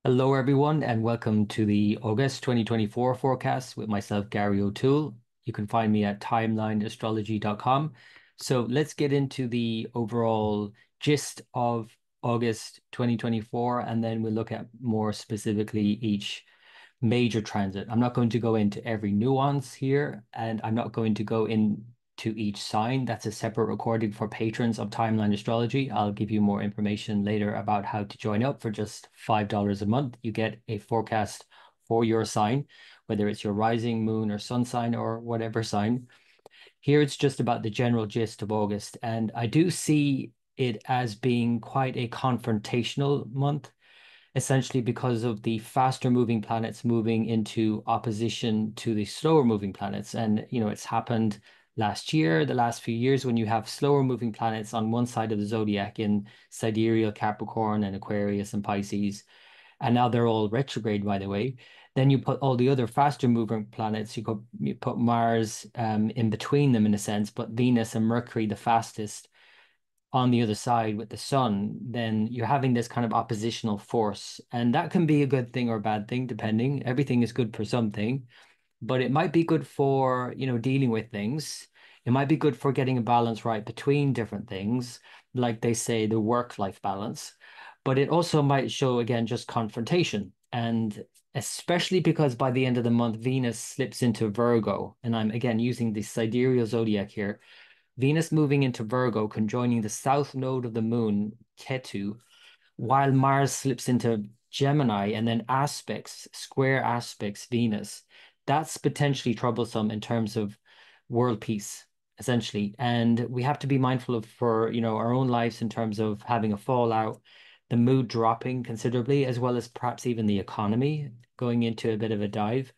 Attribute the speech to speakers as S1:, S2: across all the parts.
S1: Hello, everyone, and welcome to the August 2024 forecast with myself, Gary O'Toole. You can find me at timelineastrology.com. So let's get into the overall gist of August 2024, and then we'll look at more specifically each major transit. I'm not going to go into every nuance here, and I'm not going to go into each sign. That's a separate recording for patrons of Timeline Astrology. I'll give you more information later about how to join up for just $5 a month. You get a forecast for your sign, whether it's your rising, moon, or sun sign, or whatever sign. Here it's just about the general gist of August, and I do see it as being quite a confrontational month, essentially because of the faster moving planets moving into opposition to the slower moving planets. And, it's happened last year, the last few years, when you have slower moving planets on one side of the zodiac in Sidereal, Capricorn, and Aquarius and Pisces. And now they're all retrograde, by the way. Then you put all the other faster moving planets, you put Mars in between them in a sense, but Venus and Mercury the fastest on the other side with the sun, then you're having this kind of oppositional force. And that can be a good thing or a bad thing, depending. Everything is good for something, but it might be good for, dealing with things. It might be good for getting a balance right between different things, like they say, the work-life balance. But it also might show, again, just confrontation. And especially because by the end of the month, Venus slips into Virgo. And I'm, again, using the sidereal zodiac here. Venus moving into Virgo, conjoining the south node of the moon, Ketu, while Mars slips into Gemini and then square aspects Venus. That's potentially troublesome in terms of world peace, essentially. And we have to be mindful of for, our own lives in terms of having a fallout, the mood dropping considerably, as well as perhaps even the economy going into a bit of a dive.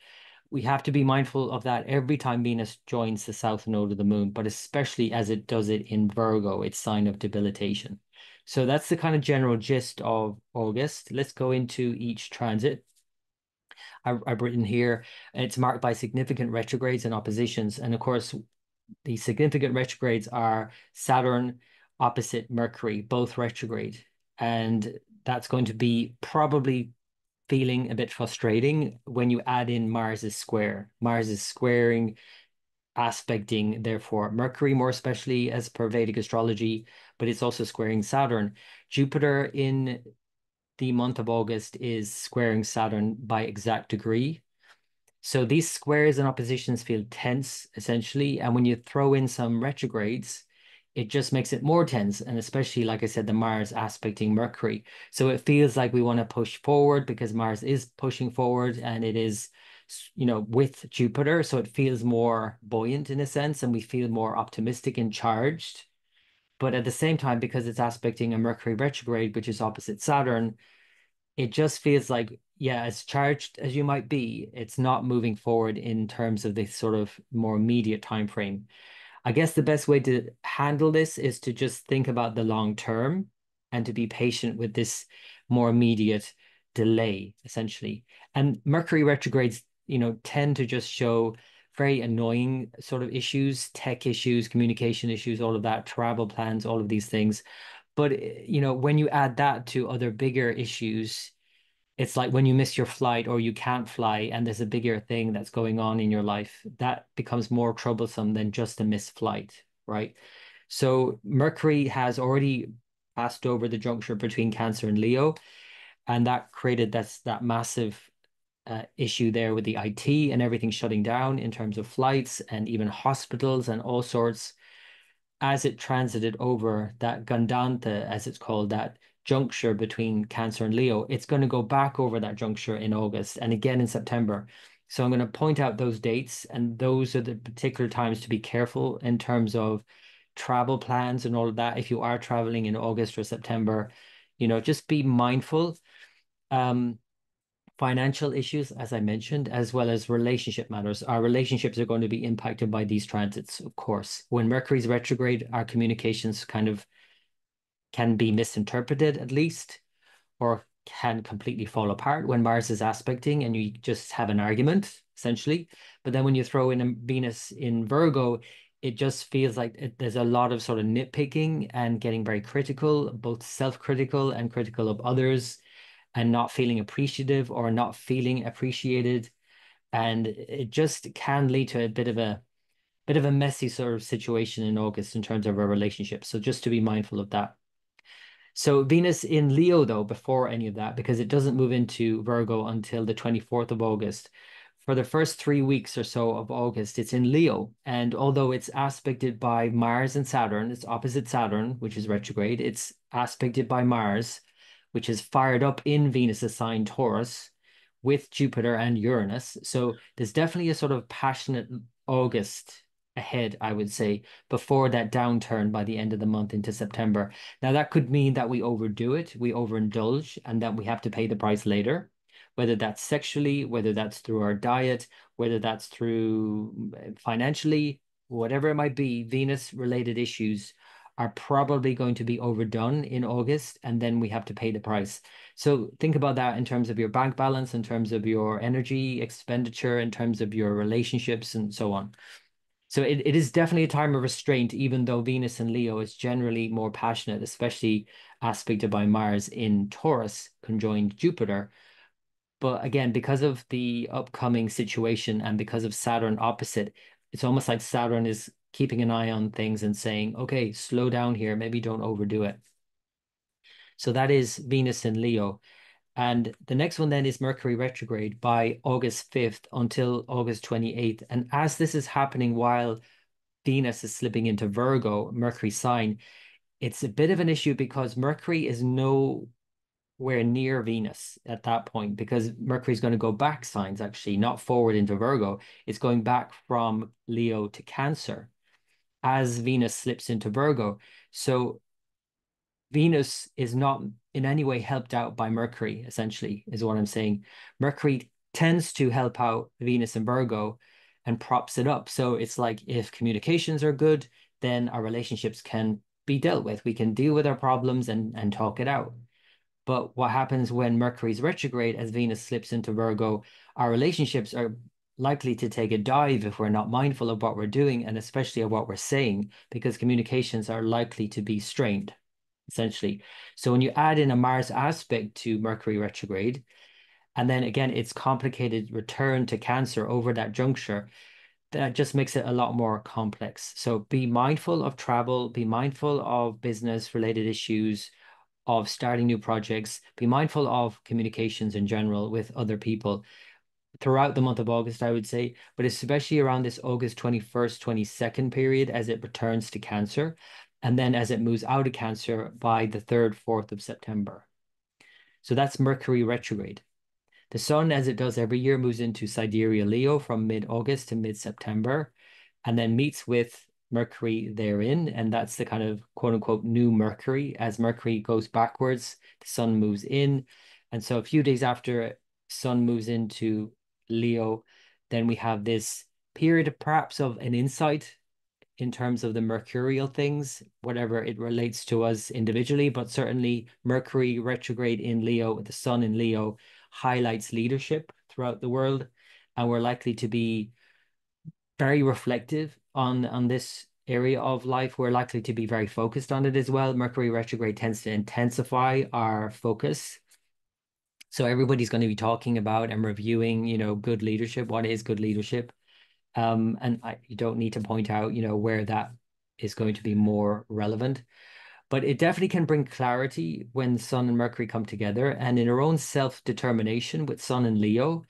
S1: We have to be mindful of that every time Venus joins the south node of the moon, but especially as it does it in Virgo, its sign of debilitation. So that's the kind of general gist of August. Let's go into each transit. I've written here, it's marked by significant retrogrades and oppositions. And of course, the significant retrogrades are Saturn opposite Mercury, both retrograde. And that's going to be probably feeling a bit frustrating when you add in Mars's square. Mars is squaring, aspecting, therefore, Mercury, more especially as per Vedic astrology, but it's also squaring Saturn. Jupiter in the month of August is squaring Saturn by exact degree. So these squares and oppositions feel tense, essentially. And when you throw in some retrogrades, it just makes it more tense. And especially, like I said, the Mars aspecting Mercury. So it feels like we want to push forward because Mars is pushing forward and it is, with Jupiter. So it feels more buoyant in a sense, and we feel more optimistic and charged. But at the same time, because it's aspecting a Mercury retrograde, which is opposite Saturn, it just feels like, yeah, as charged as you might be, it's not moving forward in terms of this sort of more immediate time frame. I guess the best way to handle this is to just think about the long term and to be patient with this more immediate delay, essentially. And Mercury retrogrades, tend to just show very annoying sort of issues, tech issues, communication issues, all of that, travel plans, all of these things. But, when you add that to other bigger issues, it's like when you miss your flight or you can't fly and there's a bigger thing that's going on in your life, that becomes more troublesome than just a missed flight, right? So Mercury has already passed over the juncture between Cancer and Leo, and that created that massive issue there with the IT and everything shutting down in terms of flights and even hospitals and all sorts as it transited over that Gandanta, as it's called, that juncture between Cancer and Leo. It's going to go back over that juncture in August and again in September. So I'm going to point out those dates, and those are the particular times to be careful in terms of travel plans and all of that. If you are traveling in August or September, just be mindful. Um, Financial issues, as I mentioned, as well as relationship matters. Our relationships are going to be impacted by these transits, of course. When Mercury's retrograde, our communications kind of can be misinterpreted at least, or can completely fall apart when Mars is aspecting and you just have an argument, essentially. But then when you throw in a Venus in Virgo, it just feels like there's a lot of sort of nitpicking and getting very critical, both self-critical and critical of others. and not feeling appreciative or not feeling appreciated. And it just can lead to a bit of a messy sort of situation in August in terms of our relationship. So just to be mindful of that. So Venus in Leo, though, before any of that, because it doesn't move into Virgo until the 24th of August. For the first 3 weeks or so of August, it's in Leo. And although it's aspected by Mars and Saturn, it's opposite Saturn, which is retrograde. It's aspected by Mars, which is fired up in Venus's sign Taurus with Jupiter and Uranus. So there's definitely a sort of passionate August ahead, I would say, before that downturn by the end of the month into September. Now, that could mean that we overdo it, we overindulge, and that we have to pay the price later, whether that's sexually, whether that's through our diet, whether that's through financially, whatever it might be, Venus-related issues are probably going to be overdone in August, and then we have to pay the price. So think about that in terms of your bank balance, in terms of your energy expenditure, in terms of your relationships, and so on. So it is definitely a time of restraint, even though Venus in Leo is generally more passionate, especially aspected by Mars in Taurus, conjoined Jupiter. But again, because of the upcoming situation and because of Saturn opposite, it's almost like Saturn is keeping an eye on things and saying, okay, slow down here, maybe don't overdo it. So that is Venus in Leo. And the next one then is Mercury retrograde by August 5th until August 28th. And as this is happening while Venus is slipping into Virgo, Mercury sign, it's a bit of an issue because Mercury is nowhere near Venus at that point because Mercury is going to go back signs, actually, not forward into Virgo. It's going back from Leo to Cancer as Venus slips into Virgo. So Venus is not in any way helped out by Mercury, essentially, is what I'm saying. Mercury tends to help out Venus and Virgo and props it up. So it's like if communications are good, then our relationships can be dealt with. We can deal with our problems and talk it out. But what happens when Mercury's retrograde as Venus slips into Virgo, our relationships are likely to take a dive if we're not mindful of what we're doing and especially of what we're saying, because communications are likely to be strained essentially. So when you add in a Mars aspect to Mercury retrograde, and then again, it's complicated return to Cancer over that juncture, that just makes it a lot more complex. So be mindful of travel, be mindful of business related issues, of starting new projects, be mindful of communications in general with other people throughout the month of August, I would say, but especially around this August 21st, 22nd period as it returns to Cancer, and then as it moves out of Cancer by the 3rd, 4th of September. So that's Mercury retrograde. The Sun, as it does every year, moves into Sidereal Leo from mid-August to mid-September, and then meets with Mercury therein, and that's the kind of quote unquote new Mercury. As Mercury goes backwards, the Sun moves in. And so a few days after Sun moves into Leo, then we have this period perhaps of an insight in terms of the mercurial things, whatever it relates to us individually, but certainly Mercury retrograde in Leo with the Sun in Leo highlights leadership throughout the world. And we're likely to be very reflective on this area of life. We're likely to be very focused on it as well. Mercury retrograde tends to intensify our focus. So everybody's going to be talking about and reviewing, good leadership. What is good leadership? You don't need to point out, where that is going to be more relevant. But it definitely can bring clarity when Sun and Mercury come together and in our own self-determination with Sun and Leo.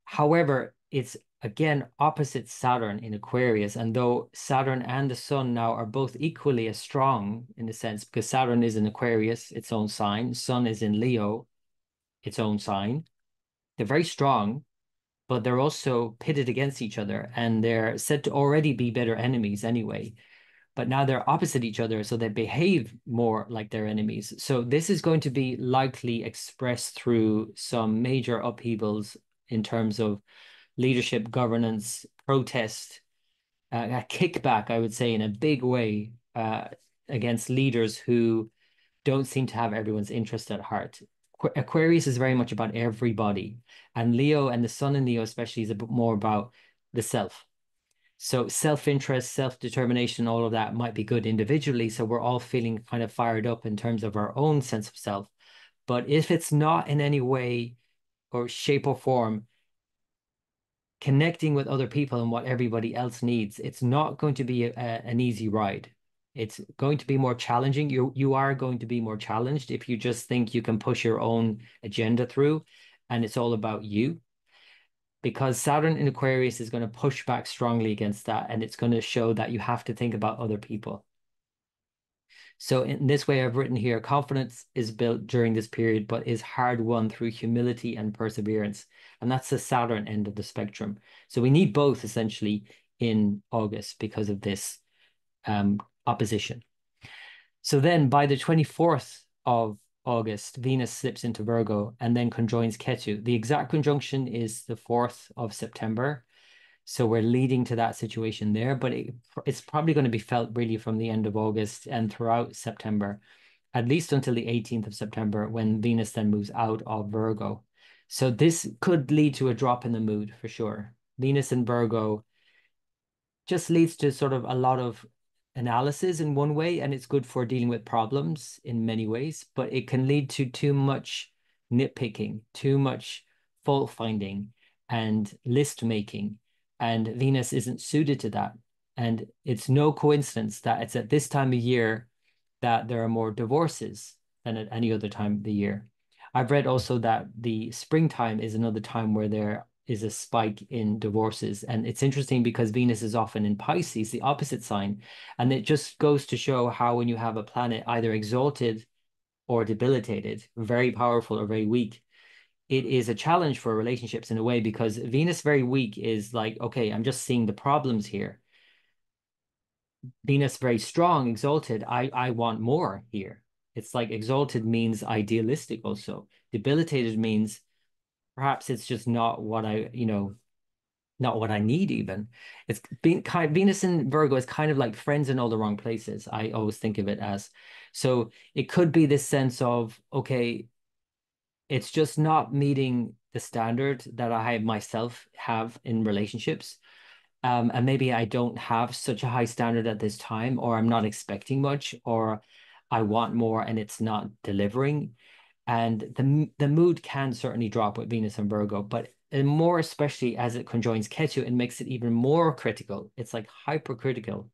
S1: However, it's again opposite Saturn in Aquarius. And though Saturn and the Sun now are both equally as strong in a sense, because Saturn is in Aquarius, its own sign, Sun is in Leo, its own sign. They're very strong, but they're also pitted against each other and they're said to already be better enemies anyway. But now they're opposite each other, so they behave more like their enemies. So this is going to be likely expressed through some major upheavals in terms of leadership, governance, protest, a kickback, I would say, in a big way against leaders who don't seem to have everyone's interest at heart. Aquarius is very much about everybody, and Leo and the Sun in Leo especially is a bit more about the self. So self-interest, self-determination, all of that might be good individually. So we're all feeling kind of fired up in terms of our own sense of self. But if it's not in any way or shape or form connecting with other people and what everybody else needs, it's not going to be an easy ride. It's going to be more challenging. You are going to be more challenged if you just think you can push your own agenda through and it's all about you. Because Saturn in Aquarius is going to push back strongly against that, and it's going to show that you have to think about other people. So in this way, I've written here, confidence is built during this period, but is hard won through humility and perseverance. And that's the Saturn end of the spectrum. So we need both essentially in August because of this opposition. So then by the 24th of August, Venus slips into Virgo and then conjoins Ketu. The exact conjunction is the 4th of September. So we're leading to that situation there, but it's probably going to be felt really from the end of August and throughout September, at least until the 18th of September, when Venus then moves out of Virgo. So this could lead to a drop in the mood for sure. Venus in Virgo just leads to sort of a lot of analysis in one way, and it's good for dealing with problems in many ways, but it can lead to too much nitpicking, too much fault finding and list making. And Venus isn't suited to that. And it's no coincidence that it's at this time of year that there are more divorces than at any other time of the year. I've read also that the springtime is another time where there is a spike in divorces. And it's interesting because Venus is often in Pisces, the opposite sign. And it just goes to show how when you have a planet either exalted or debilitated, very powerful or very weak, it is a challenge for relationships in a way, because Venus very weak is like, okay, I'm just seeing the problems here. Venus very strong, exalted, I want more here. It's like exalted means idealistic also. Debilitated means perhaps it's just not what not what I need even. It's being kind Venus in Virgo is kind of like friends in all the wrong places. I always think of it as. So it could be this sense of, okay, it's just not meeting the standard that I myself have in relationships. And maybe I don't have such a high standard at this time, or I'm not expecting much, or I want more and it's not delivering. And the mood can certainly drop with Venus and Virgo, but and more especially as it conjoins Ketu, it makes it even more critical. It's like hypercritical.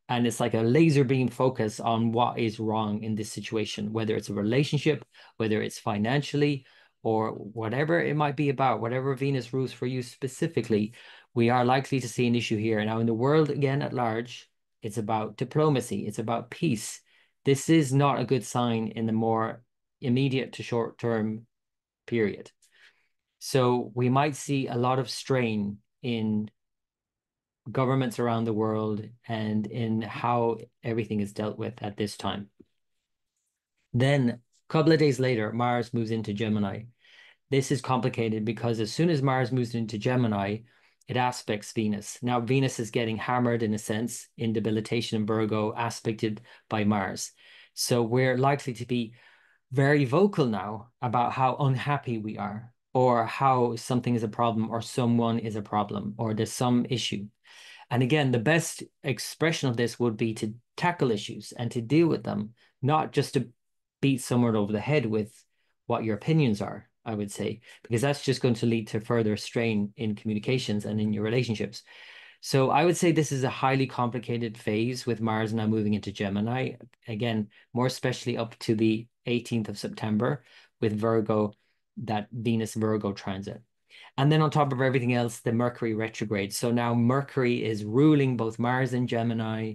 S1: And it's like a laser beam focus on what is wrong in this situation, whether it's a relationship, whether it's financially, or whatever it might be about, whatever Venus rules for you specifically, we are likely to see an issue here. Now, in the world again at large, it's about diplomacy, it's about peace. This is not a good sign in the more immediate to short term period. So we might see a lot of strain in governments around the world and in how everything is dealt with at this time. Then a couple of days later, Mars moves into Gemini. This is complicated because as soon as Mars moves into Gemini, it aspects Venus. Now, Venus is getting hammered in a sense in debilitation in Virgo, aspected by Mars. So we're likely to be very vocal now about how unhappy we are, or how something is a problem, or someone is a problem, or there's some issue. And again, the best expression of this would be to tackle issues and to deal with them, not just to beat someone over the head with what your opinions are, I would say, because that's just going to lead to further strain in communications and in your relationships. So I would say this is a highly complicated phase with Mars now moving into Gemini. Again, more especially up to the 18th of September with Virgo, that Venus Virgo transit. And then on top of everything else, the Mercury retrograde. So now Mercury is ruling both Mars in Gemini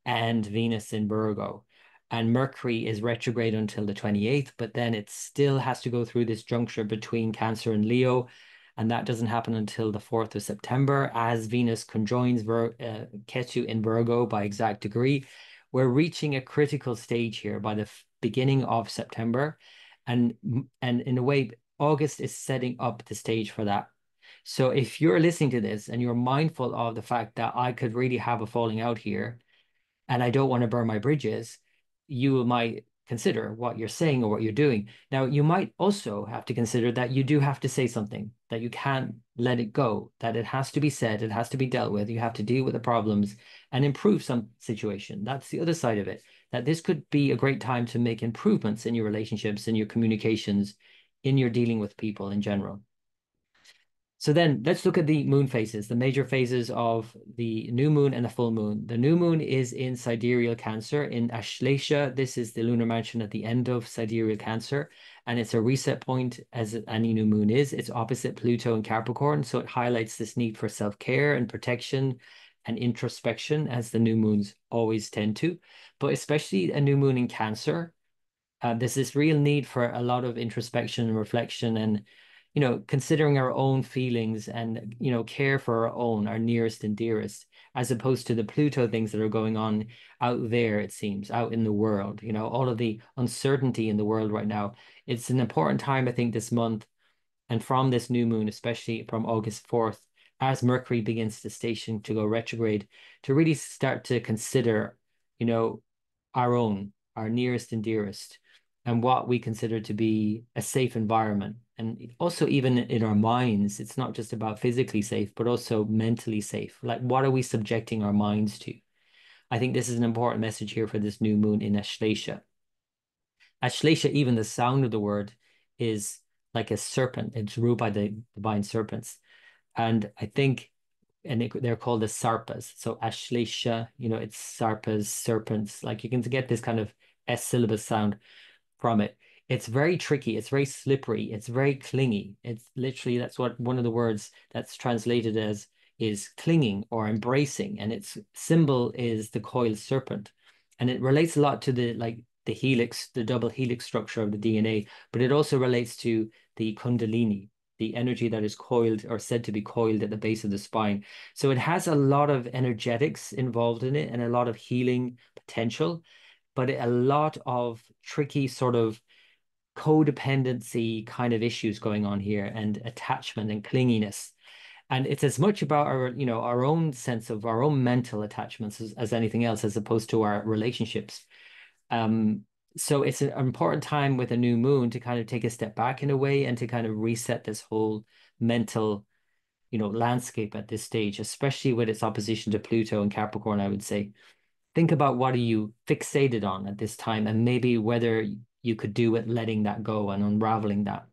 S1: and Venus in Virgo. And Mercury is retrograde until the 28th, but then it still has to go through this juncture between Cancer and Leo. And that doesn't happen until the 4th of September as Venus conjoins Ketu in Virgo by exact degree. We're reaching a critical stage here by the beginning of September. And in a way, August is setting up the stage for that. So if you're listening to this and you're mindful of the fact that I could really have a falling out here and I don't want to burn my bridges, you might consider what you're saying or what you're doing. Now, you might also have to consider that you do have to say something, that you can't let it go, that it has to be said, it has to be dealt with. You have to deal with the problems and improve some situation. That's the other side of it. that this could be a great time to make improvements in your relationships, in your communications, in your dealing with people in general. So then let's look at the moon phases, the major phases of the new moon and the full moon. The new moon is in sidereal Cancer in Ashlesha. This is the lunar mansion at the end of sidereal Cancer, and it's a reset point as any new moon is. It's opposite Pluto in Capricorn, so it highlights this need for self-care and protection and introspection, as the new moons always tend to, but especially a new moon in Cancer. There's this real need for a lot of introspection and reflection and, considering our own feelings and, care for our own, our nearest and dearest, as opposed to the Pluto things that are going on out there, it seems, out in the world, all of the uncertainty in the world right now. It's an important time, I think, this month, and from this new moon, especially from August 4th, as Mercury begins to station to go retrograde, to really start to consider, our own, our nearest and dearest, and what we consider to be a safe environment. And also, even in our minds, it's not just about physically safe, but also mentally safe. Like, what are we subjecting our minds to? I think this is an important message here for this new moon in Ashlesha. Ashlesha, even the sound of the word is like a serpent. It's ruled by the divine serpents. And I think, they're called the Sarpas. So Ashlesha, it's Sarpas, serpents. Like, you can get this kind of S syllabus sound from it. It's very tricky. It's very slippery. It's very clingy. It's literally, that's what one of the words that's translated as is clinging or embracing. And its symbol is the coiled serpent. And it relates a lot to the helix, the double helix structure of the DNA, but it also relates to the Kundalini, the energy that is coiled or said to be coiled at the base of the spine. So it has a lot of energetics involved in it and a lot of healing potential, but a lot of tricky sort of codependency kind of issues going on here, and attachment and clinginess. And it's as much about our own sense of our own mental attachments as anything else, as opposed to our relationships. So it's an important time with a new moon to kind of take a step back in a way and to kind of reset this whole mental, landscape at this stage, especially with its opposition to Pluto and Capricorn, I would say. Think about what are you fixated on at this time, and maybe whether you could do with letting that go and unraveling that.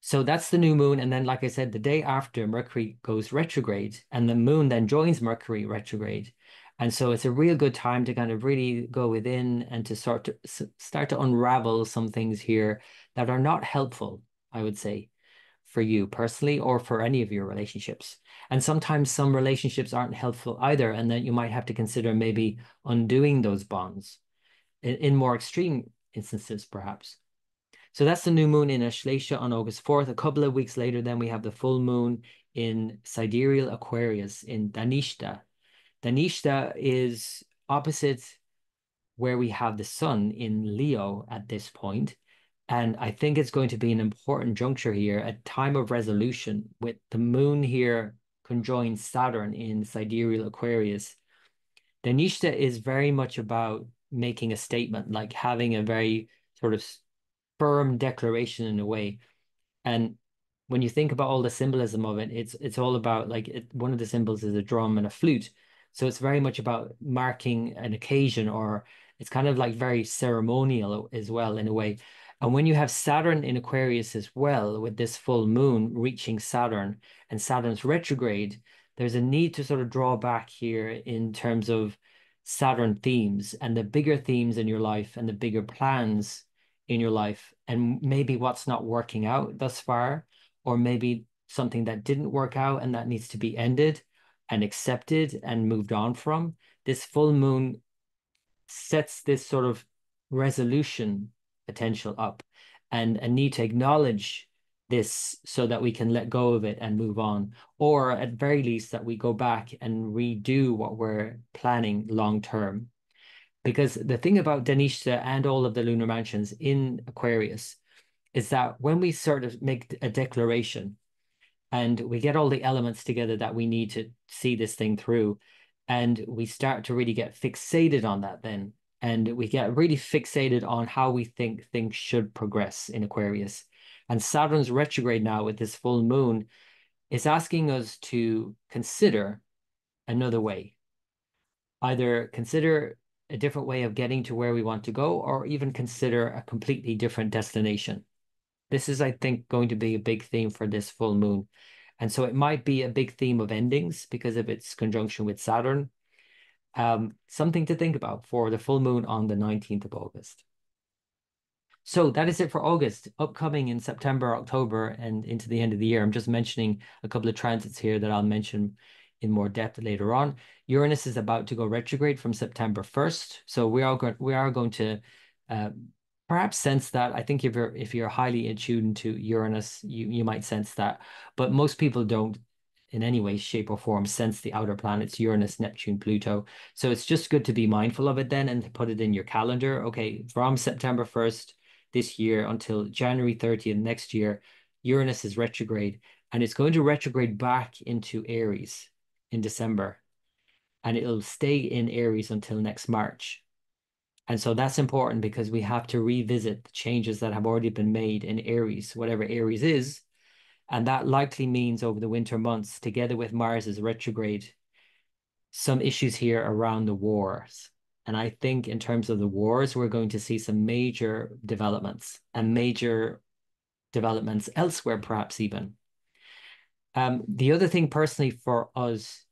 S1: So that's the new moon. And then, like I said, the day after, Mercury goes retrograde and the moon then joins Mercury retrograde. And so it's a real good time to kind of really go within and to start to unravel some things here that are not helpful, I would say, for you personally or for any of your relationships. And sometimes some relationships aren't helpful either, and then you might have to consider maybe undoing those bonds in more extreme instances, perhaps. So that's the new moon in Ashlesha on August 4th. A couple of weeks later, then we have the full moon in Sidereal Aquarius in Dhanishta. Dhanishta is opposite where we have the sun in Leo at this point. And I think it's going to be an important juncture here, a time of resolution, with the moon here conjoined Saturn in Sidereal Aquarius. Dhanishta is very much about making a statement, like having a very sort of firm declaration in a way. And when you think about all the symbolism of it, it's all about one of the symbols is a drum and a flute. So it's very much about marking an occasion, or it's kind of like very ceremonial as well in a way. And when you have Saturn in Aquarius as well, with this full moon reaching Saturn and Saturn's retrograde, there's a need to sort of draw back here in terms of Saturn themes and the bigger themes in your life and the bigger plans in your life, and maybe what's not working out thus far, or maybe something that didn't work out and that needs to be ended and accepted and moved on from. This full moon sets this sort of resolution potential up, and a need to acknowledge this so that we can let go of it and move on, or at very least that we go back and redo what we're planning long term. Because the thing about Dhanishta and all of the lunar mansions in Aquarius is that when we sort of make a declaration and we get all the elements together that we need to see this thing through, and we start to really get fixated on that then, and we get really fixated on how we think things should progress in Aquarius. And Saturn's retrograde now with this full moon is asking us to consider another way. Either consider a different way of getting to where we want to go, or even consider a completely different destination. This is, I think, going to be a big theme for this full moon. And so it might be a big theme of endings because of its conjunction with Saturn. Something to think about for the full moon on the 19th of August. So that is it for August. Upcoming in September, October, and into the end of the year. I'm just mentioning a couple of transits here that I'll mention in more depth later on. Uranus is about to go retrograde from September 1st. So we are going to uh, perhaps sense that. I think if you're highly attuned to Uranus, you might sense that. But most people don't in any way, shape, or form sense the outer planets, Uranus, Neptune, Pluto. So it's just good to be mindful of it then and to put it in your calendar. Okay, from September 1st this year until January 30th next year, Uranus is retrograde, and it's going to retrograde back into Aries in December, and it'll stay in Aries until next March. And so that's important because we have to revisit the changes that have already been made in Aries, whatever Aries is. And that likely means over the winter months, together with Mars's retrograde, some issues here around the wars. And I think in terms of the wars, we're going to see some major developments and major developments elsewhere, perhaps even. The other thing personally for us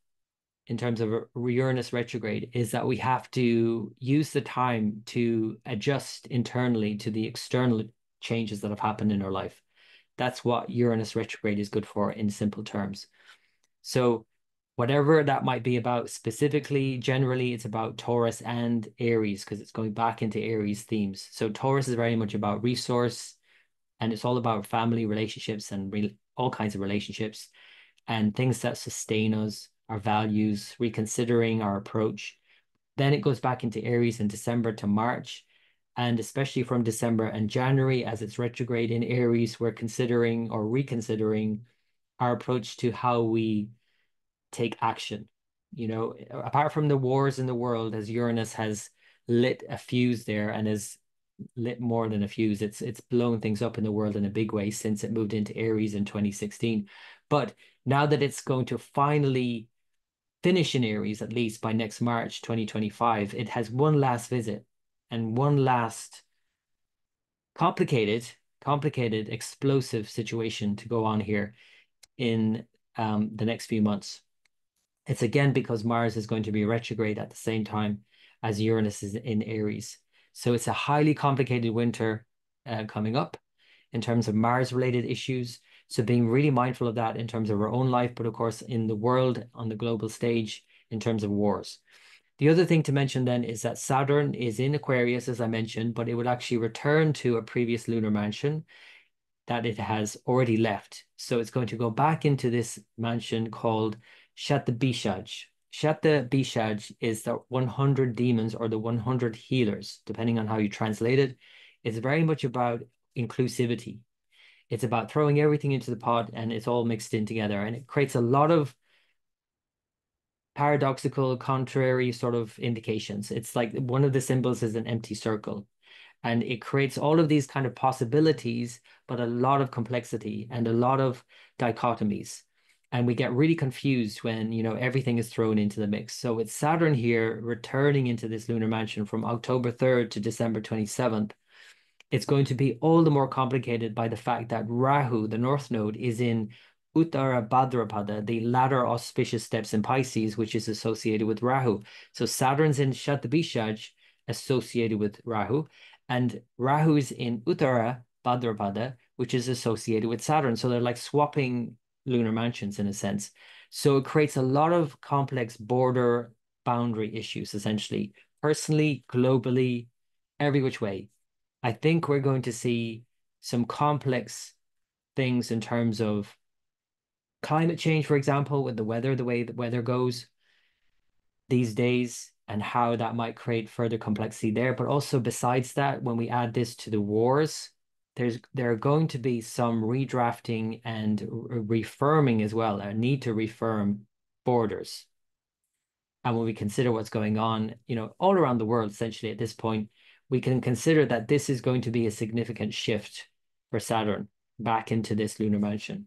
S1: in terms of Uranus retrograde is that we have to use the time to adjust internally to the external changes that have happened in our life. That's what Uranus retrograde is good for in simple terms. So whatever that might be about specifically, generally it's about Taurus and Aries because it's going back into Aries themes. So Taurus is very much about resource and it's all about family relationships and all kinds of relationships and things that sustain us, our values, reconsidering our approach. Then it goes back into Aries in December to March. And especially from December and January, as it's retrograde in Aries, we're considering or reconsidering our approach to how we take action. You know, apart from the wars in the world, as Uranus has lit a fuse there and has lit more than a fuse, it's blown things up in the world in a big way since it moved into Aries in 2016. But now that it's going to finally finish in Aries, at least by next March 2025, it has one last visit and one last complicated, explosive situation to go on here in the next few months. It's again because Mars is going to be retrograde at the same time as Uranus is in Aries. So it's a highly complicated winter coming up in terms of Mars-related issues. So being really mindful of that in terms of our own life, but of course in the world on the global stage in terms of wars. The other thing to mention then is that Saturn is in Aquarius, as I mentioned, but it would actually return to a previous lunar mansion that it has already left. So it's going to go back into this mansion called Shatabishaj. Shatabishaj is the 100 demons or the 100 healers, depending on how you translate it. It's very much about inclusivity. It's about throwing everything into the pot and it's all mixed in together. And it creates a lot of paradoxical, contrary sort of indications. It's like one of the symbols is an empty circle. And it creates all of these kind of possibilities, but a lot of complexity and a lot of dichotomies. And we get really confused when, you know, everything is thrown into the mix. So with Saturn here returning into this lunar mansion from October 3rd to December 27th, it's going to be all the more complicated by the fact that Rahu, the North Node, is in Uttara Bhadrapada, the latter auspicious steps in Pisces, which is associated with Rahu. So Saturn's in Shatabishaj, associated with Rahu, and Rahu's in Uttara Bhadrapada, which is associated with Saturn. So they're like swapping lunar mansions in a sense. So it creates a lot of complex border boundary issues, essentially, personally, globally, every which way. I think we're going to see some complex things in terms of climate change, for example, with the weather, the way the weather goes these days, and how that might create further complexity there. But also besides that, when we add this to the wars, there are going to be some redrafting and refirming as well, a need to refirm borders. And when we consider what's going on, you know, all around the world, essentially at this point, we can consider that this is going to be a significant shift for Saturn back into this lunar mansion.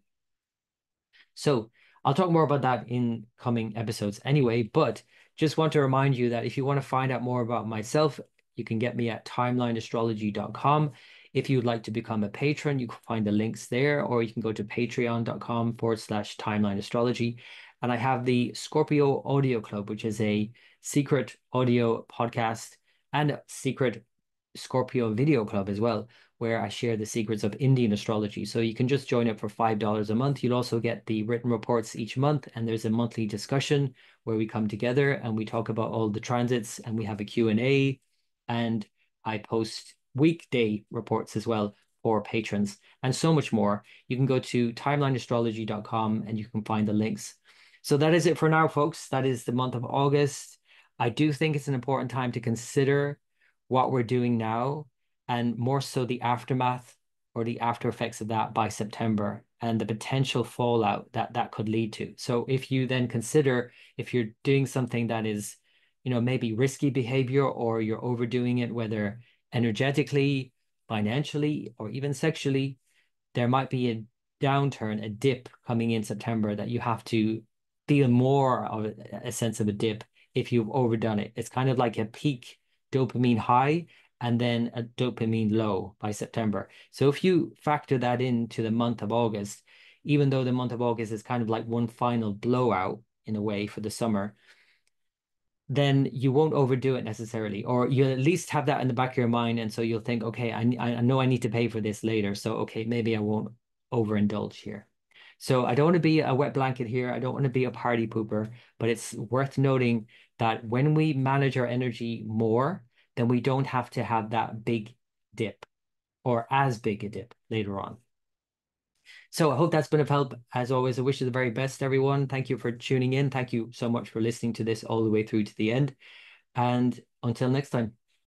S1: So I'll talk more about that in coming episodes anyway, but just want to remind you that if you want to find out more about myself, you can get me at timelineastrology.com. If you'd like to become a patron, you can find the links there, or you can go to patreon.com/timelineastrology. And I have the Scorpio Audio Club, which is a secret audio podcast and a secret Scorpio video club as well, where I share the secrets of Indian astrology. So you can just join up for $5 a month. You'll also get the written reports each month, and there's a monthly discussion where we come together and we talk about all the transits, and we have a Q&A, and I post weekday reports as well for patrons and so much more. You can go to timelineastrology.com and you can find the links. So that is it for now, folks. That is the month of August. I do think it's an important time to consider what we're doing now, and more so the aftermath or the after effects of that by September, and the potential fallout that that could lead to. So if you then consider, if you're doing something that is, maybe risky behavior, or you're overdoing it, whether energetically, financially, or even sexually, there might be a downturn, a dip coming in September that you have to feel more of a sense of a dip if you've overdone it. It's kind of like a peak dopamine high and then a dopamine low by September. So if you factor that into the month of August, even though the month of August is kind of like one final blowout in a way for the summer, then you won't overdo it necessarily, or you'll at least have that in the back of your mind. And so you'll think, okay, I know I need to pay for this later. So, okay, maybe I won't overindulge here. So I don't want to be a wet blanket here. I don't want to be a party pooper, but it's worth noting that when we manage our energy more, then we don't have to have that big dip, or as big a dip later on. So I hope that's been of help. As always, I wish you the very best, everyone. Thank you for tuning in. Thank you so much for listening to this all the way through to the end. And until next time.